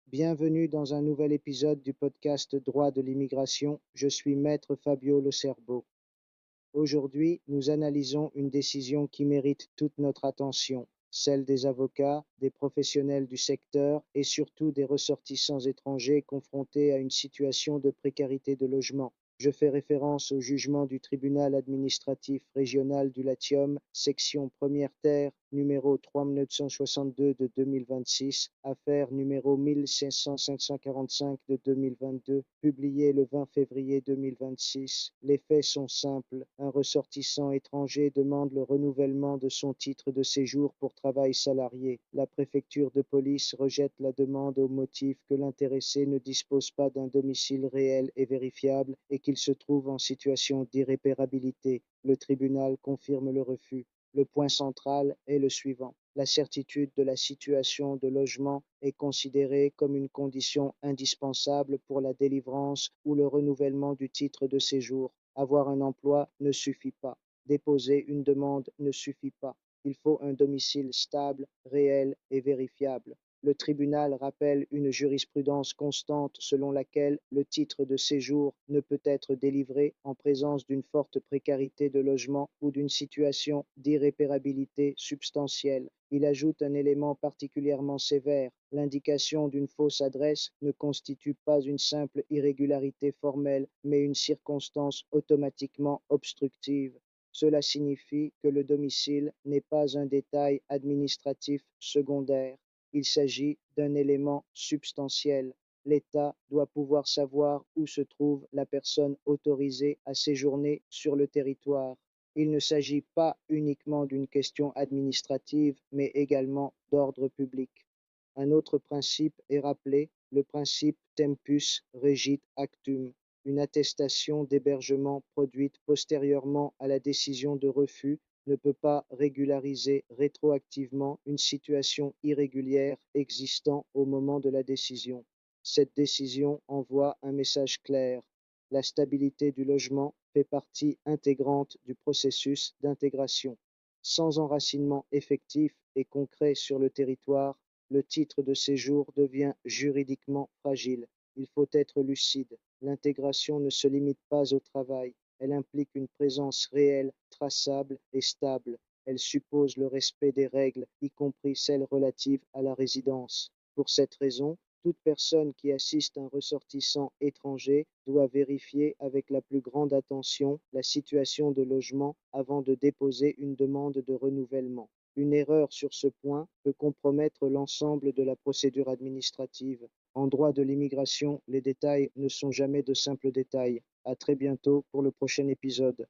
Bienvenue dans un nouvel épisode du podcast Droit de l'immigration. Je suis Maître Fabio Le Cerbo. Aujourd'hui, nous analysons une décision qui mérite toute notre attention, celle des avocats, des professionnels du secteur et surtout des ressortissants étrangers confrontés à une situation de précarité de logement. Je fais référence au jugement du tribunal administratif régional du Latium, section première terre, numéro 3962 de 2026, affaire numéro 1545 de 2022, publié le 20 février 2026. Les faits sont simples. Un ressortissant étranger demande le renouvellement de son titre de séjour pour travail salarié. La préfecture de police rejette la demande au motif que l'intéressé ne dispose pas d'un domicile réel et vérifiable et qu'il se trouve en situation d'irréparabilité. Le tribunal confirme le refus. Le point central est le suivant. La certitude de la situation de logement est considérée comme une condition indispensable pour la délivrance ou le renouvellement du titre de séjour. Avoir un emploi ne suffit pas. Déposer une demande ne suffit pas. Il faut un domicile stable, réel et vérifiable. Le tribunal rappelle une jurisprudence constante selon laquelle le titre de séjour ne peut être délivré en présence d'une forte précarité de logement ou d'une situation d'irréparabilité substantielle. Il ajoute un élément particulièrement sévère. L'indication d'une fausse adresse ne constitue pas une simple irrégularité formelle, mais une circonstance automatiquement obstructive. Cela signifie que le domicile n'est pas un détail administratif secondaire. Il s'agit d'un élément substantiel. L'État doit pouvoir savoir où se trouve la personne autorisée à séjourner sur le territoire. Il ne s'agit pas uniquement d'une question administrative, mais également d'ordre public. Un autre principe est rappelé, le principe tempus regit actum, une attestation d'hébergement produite postérieurement à la décision de refus ne peut pas régulariser rétroactivement une situation irrégulière existant au moment de la décision. Cette décision envoie un message clair. La stabilité du logement fait partie intégrante du processus d'intégration. Sans enracinement effectif et concret sur le territoire, le titre de séjour devient juridiquement fragile. Il faut être lucide. L'intégration ne se limite pas au travail. Elle implique une présence réelle, traçable et stable. Elle suppose le respect des règles, y compris celles relatives à la résidence. Pour cette raison, toute personne qui assiste un ressortissant étranger doit vérifier avec la plus grande attention la situation de logement avant de déposer une demande de renouvellement. Une erreur sur ce point peut compromettre l'ensemble de la procédure administrative. En droit de l'immigration, les détails ne sont jamais de simples détails. À très bientôt pour le prochain épisode.